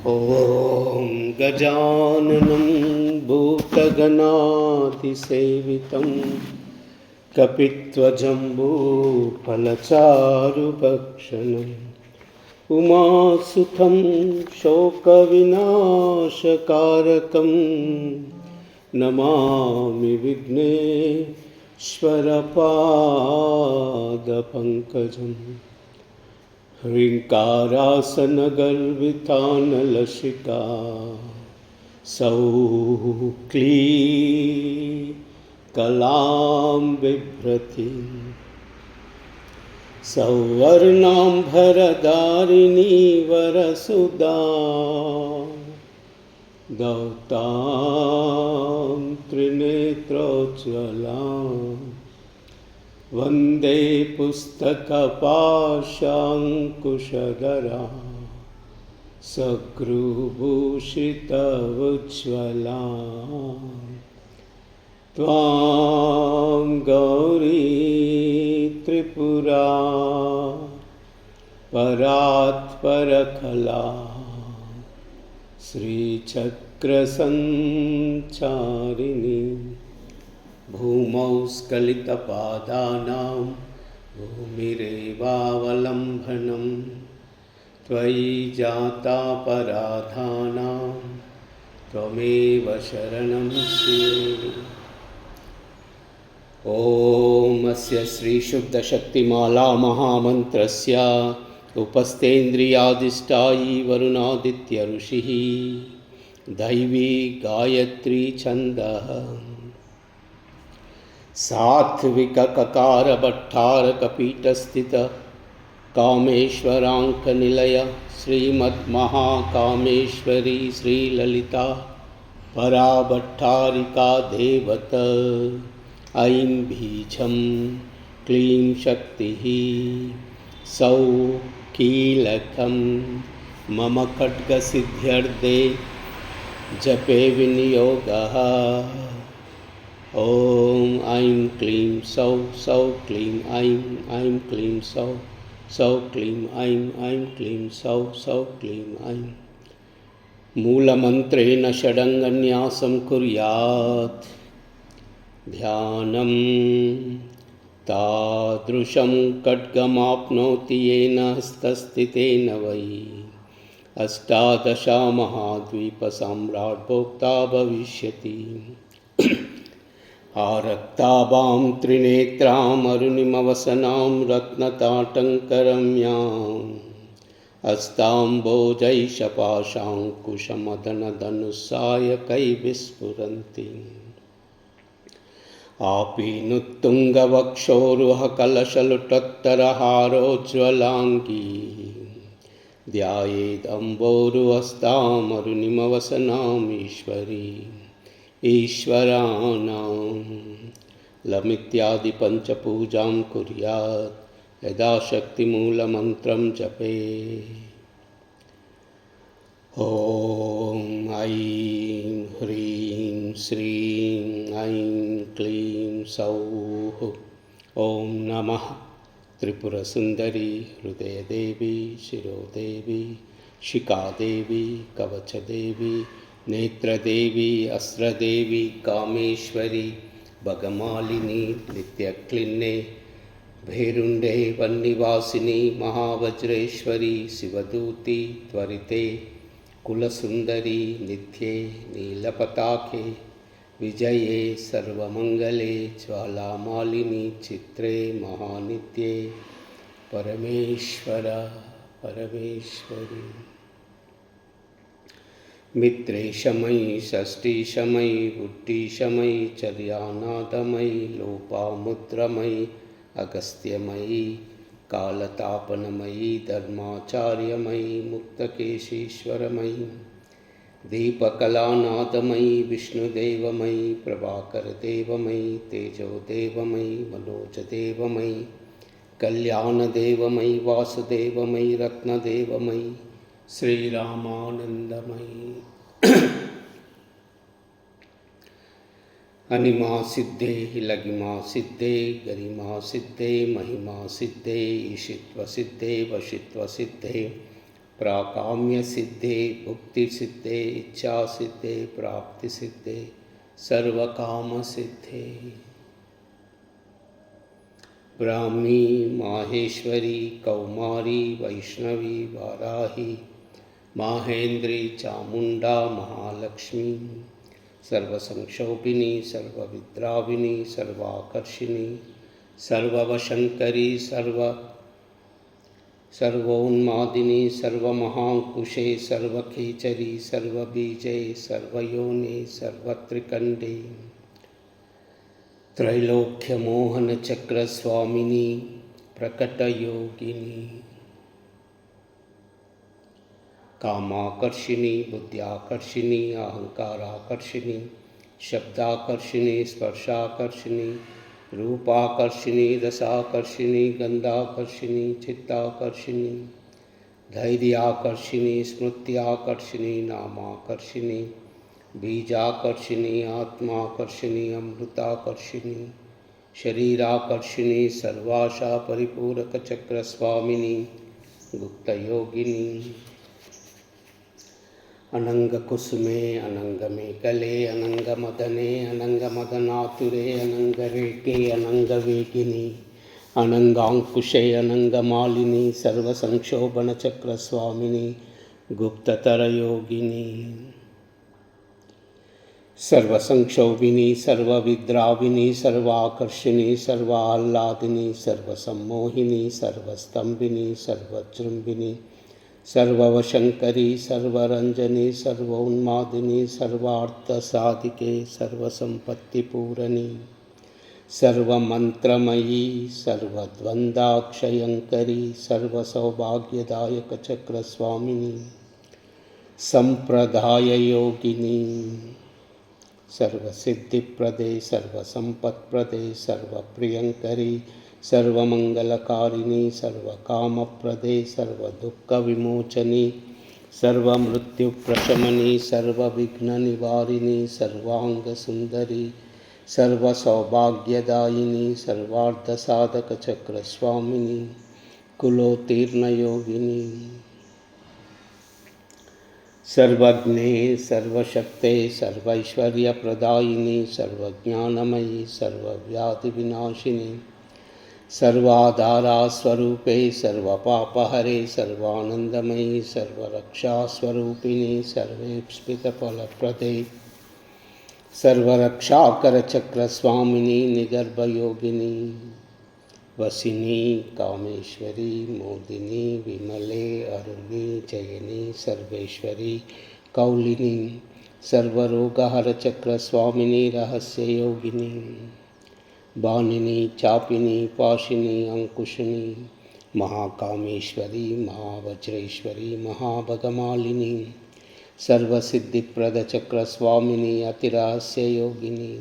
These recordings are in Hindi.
ॐ गजाननं भूतगणातिसेवितं कपित्वजम्बूफलचारुभक्षणम् उमासुतं शोकविनाशकारकं नमामि विघ्नेश्वरपादपङ्कजम् ह्रीङ्कारासनगर्वितानलसिका सौक्लीकलां बिभ्रति सौवर्णाम्भरधारिणी वरसुधा दौतां त्रिनेत्रोज्ज्वलां वन्दे पुस्तकपाशाङ्कुशधरा सगृभूषितवुज्ज्वला त्वां गौरी त्रिपुरा परात्परकला श्रीचक्रसञ्चारिणी भूमौ स्खलितपादानां भूमिरेवावलम्बनं त्वयि जातापराधानां त्वमेव शरणं श्रिये। ॐ अस्य श्रीशुद्धशक्तिमाला महामन्त्रस्य उपस्थेन्द्रियाधिष्ठायी वरुणादित्य ऋषिः दैवी गायत्री छन्दः सात्विकककारभट्टारकपीठस्थित कामेश्वराङ्कनिलय श्रीमद्महाकामेश्वरी श्रीललिता पराभट्टारिका देवत ऐं बीजं क्लीं शक्तिः सौः कीलकं मम खड्गसिद्ध्यर्थे जपे विनियोगः। ॐ ऐं क्लीं सौः सौः क्लीं ऐं क्लीं सौः सौः क्लीं ऐं क्लीं सौः सौः क्लीं ऐं। मूलमन्त्रेण षडङ्गन्यासं कुर्यात् ध्यानं तादृशं खड्गमाप्नोति येन हस्तस्थितेन वै अष्टादशमहाद्वीपसाम्राट् भोक्ता भविष्यति। आरक्ताभां त्रिनेत्राम् अरुणिमवसनां रत्नताटङ्करम्याम् हस्ताम्बोजैशपाशाङ्कुशमदनधनुस्सायकैः विस्फुरन्ति। आपीनुत्तुङ्गवक्षोरुहकलशलुटोत्तरहारोज्ज्वलाङ्गी ध्यायेदम्बोरुहस्तामरुणिमवसनाम् ईश्वराणां लमित्यादिपञ्चपूजां कुर्यात् यदाशक्तिमूलमन्त्रं जपे। ॐ ऐं ह्रीं श्रीं ऐं क्लीं सौः। ॐ नमः त्रिपुरसुन्दरी हृदयदेवी शिरोदेवी शिखादेवी कवचदेवी नेत्रदेवी अस्त्रदेवी कामेश्वरी भगमालिनी नित्यक्लिन्ने भैरुण्डे वन्निवासिनी महावज्रेश्वरी शिवदूती त्वरिते कुलसुन्दरी नित्ये नीलपताके विजये सर्वमङ्गले ज्वालामालिनी चित्रे महानित्ये परमेश्वर परमेश्वरी। मित्रेशमयि षष्ठीशमयि बुद्धिशमयि चर्यानादमयि लोपामुद्रमयि अगस्त्यमयि कालतापनमयि धर्माचार्यमयि मुक्तकेशीश्वरमयि दीपकलानादमयि विष्णुदेवमयि प्रभाकरदेवमयि तेजोदेवमयि मनोजदेवमयि कल्याणदेवमयि वासुदेवमयि रत्नदेवमयि श्रीरामानंदमयी। अनिमा सिद्धे लगिमा सिद्धे गरिमा सिद्धे महिमा सिद्धे ईशित्व सिद्धे वशित्व सिद्धे प्राकाम्य सिद्धे भुक्ति सिद्धे इच्छा सिद्धे प्राप्ति सिद्धे सर्वकाम सिद्धे। ब्राह्मी माहेश्वरी कौमारी वैष्णवी वाराही माहेंद्री चामुंडा महालक्ष्मी सर्वसंक्षोभिनी सर्वविद्राविणी सर्वाकर्षिणी सर्ववशंकरी सर्वोन्मादिनी सर्वमहांकुशे सर्वखेचरी सर्वबीजे सर्वयोने सर्वत्रिकंडे त्रैलोक्यमोहनचक्रस्वामिनी प्रकटयोगिनी कामाकर्षिणी बुद्ध्याकर्षिणी अहंकाराकर्षिणी शब्दाकर्षिणी स्पर्शाकर्षिणी रूपाकर्षिणी रसाकर्षिणी गंधाकर्षिणी चित्ताकर्षिणी धैर्याकर्षिणी स्मृत्याकर्षिणी नामाकर्षिणी बीजाकर्षिणी आत्माकर्षिणी अमृताकर्षिणी शरीराकर्षिणी सर्वाशा परिपूरक चक्र स्वामिनी गुप्त योगिनी अनंग कुसुमे अनंग में गले अनंग मदने अनंग मदनातुरे अनंग रेके अनंग वेगिनी अनंगांकुशे अनंग मालिनी सर्व संक्षोभन चक्र स्वामिनी गुप्ततर योगिनी सर्वसंक्षोभिनी सर्वविद्राविणी सर्वाकर्षिणी सर्वाह्लादिनी सर्वसम्मोहिनी सर्वस्तंभिनी सर्वजृंभिनी सर्ववशंकरी सर्वरंजनी सर्वोन्मादिनी सर्वार्थसाधिके सर्वसंपत्तिपूरणी सर्वमंत्रमयी सर्वद्वंदाक्षयंकरी सर्वसौभाग्यदायक चक्रस्वामिनी संप्रदाय योगिनी सर्वसिद्धिप्रदे सर्वसंपत्प्रदे सर्वप्रियंकरी सर्वमंगलकारिणी सर्वकामप्रदे सर्वदुःखविमोचनी सर्वमृत्युप्रशमनी सर्वविघ्ननिवारिणी सर्वांगसुंदरी सर्वसौभाग्यदायिनी सर्वार्थसाधकचक्रस्वामिनी कुलोत्तीर्णयोगिनी सर्वज्ञे सर्वशक्ते सर्वैश्वर्यप्रदायिनी सर्वज्ञानमयी सर्वव्याधिविनाशिनी सर्वाधारा स्वरूपे सर्वपापहरे सर्वानंदमयी सर्वरक्षास्वरूपिणी सर्वेप्सितफलप्रदे सर्वरक्षाकरचक्रस्वामिनी निगर्भयोगिनी वसिनी कामेश्वरी मोदिनी विमले अरुणी जयनी सर्वेश्वरी कौलिनी सर्वरोगहरचक्रस्वामिनी रहस्ययोगिनी बानिनी चापिनी पाशिनी अंकुशिनी महाकामेश्वरी महावज्रेश्वरी महाभगमालिनी सर्वसिद्धिप्रदचक्रस्वामिनी अतिरहस्ययोगिनी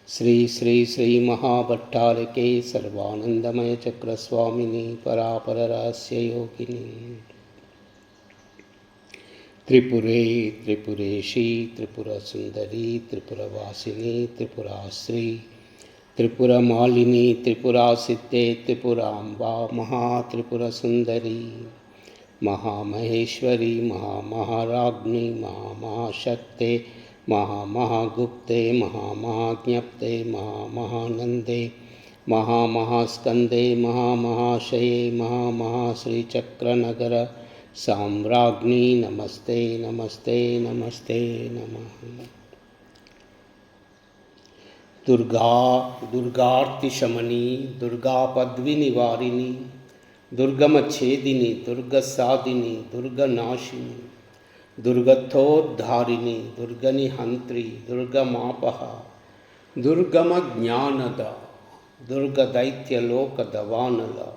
श्री श्री श्री महाभट्टारके सर्वानंदमय चक्रस्वामिनी परापर रहस्ययोगिनी त्रिपुरे त्रिपुरेशी त्रिपुरसुंदरी त्रिपुरवासिनी त्रिपुराश्री त्रिपुरमालिनी त्रिपुरासिद्धे त्रिपुराम्बा महात्रिपुरसुंदरी महामहेश्वरी महामहाराज्ञी महामहाशक्ते महामहागुप्ते महामहाज्ञप्ते महामहानंदे महामहास्कंदे महामहाशये महामहाश्रीचक्रनगर साम्राज्ञी नमस्ते नमस्ते नमस्ते नमः। दुर्गा दुर्गार्तिशमनी दुर्गा पद्विनिवारिणी दुर्गमच्छेदिनी दुर्गसादिनी दुर्गनाशिनी दुर्गथोद्धारिणी दुर्गनिहंत्री दुर्गमापहा दुर्गमज्ञानदा दुर्गदैत्यलोकदवानला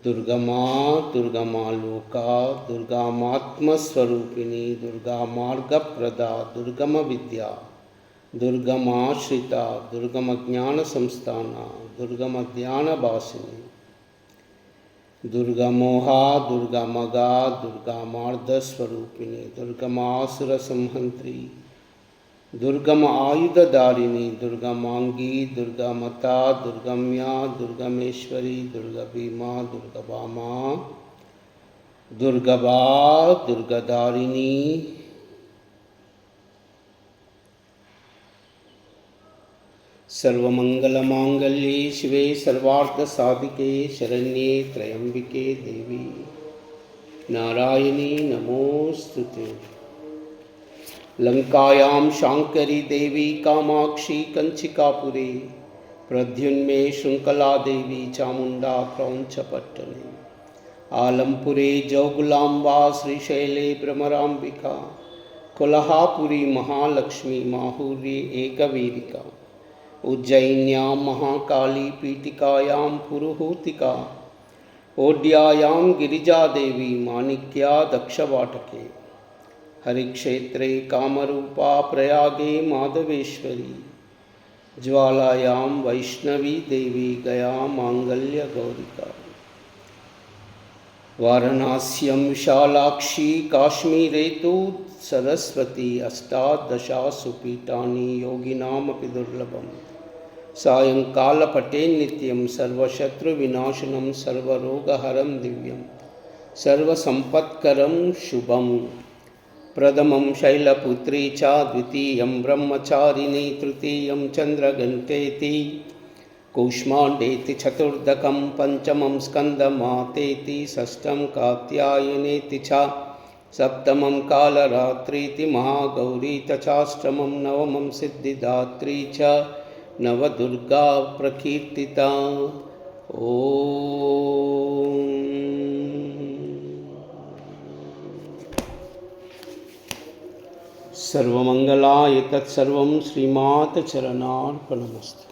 दुर्गमा दुर्गमालोका दुर्गामात्मस्वरूपिणी दुर्गामार्गप्रदा दुर्गमविद्या दुर्गमाश्रिता दुर्गमज्ञानसंस्थाना दुर्गमध्यानवासिनी दुर्गमोहा दुर्गमगा दुर्गमार्धस्वरूपिणी दुर्गमासुरसंहंत्री दुर्गम आयुधधारिणी दुर्गमांगी दुर्गमता दुर्गम्या दुर्गमेश्वरी दुर्गभीमा दुर्गभामा दुर्गवा दुर्गदारिणी सर्वमंगलमांगल्ये शिवे सर्वार्थसाधिके शरण्ये त्र्यंबिके देवी नारायणी नमोस्तुते। लंकायां शांकरी देवी कामाक्षी कंचिकापुरी प्रद्युन्मे शृंखला देवी चामुंडा क्रौंचपट्टने आलमपुरे जौगुलांबा श्रीशैले भ्रमरांबिका कोल्हापुरी महालक्ष्मी माहुर्ये एकवीरिका उज्जयिन्यां महाकाली पीठिकायां पुरुहूतिका ओड्यायां गिरिजादेवी माणिक्या दक्षवाटके हरिक्षेत्रे कामरूपा प्रयागे माधवेश्वरी ज्वालायां वैष्णवी देवी गया मांगल्यगौरिका वाराणस्यां विशालाक्षी काश्मीरे तु सरस्वती अष्टादशासु पीठानि योगिनामपि दुर्लभम् सायंकालपटे नित्यं सर्वशत्रुविनाशनं सर्वरोगहरं दिव्यं सर्वसम्पत्करं शुभं प्रथमं शैलपुत्री च द्वितीयं ब्रह्मचारिणी तृतीयं चन्द्रघण्टेति कूष्माण्डेति चतुर्दकं पंचमं स्कन्दमातेति षष्ठं कात्यायनेति च सप्तमं कालरात्रीति महागौरी तचाष्टमं नवमं सिद्धिदात्री च नवदुर्गा प्रकीर्तिता। ओम सर्वमंगलाय तत्सर्वं श्रीमात चरणार्पणमस्तु।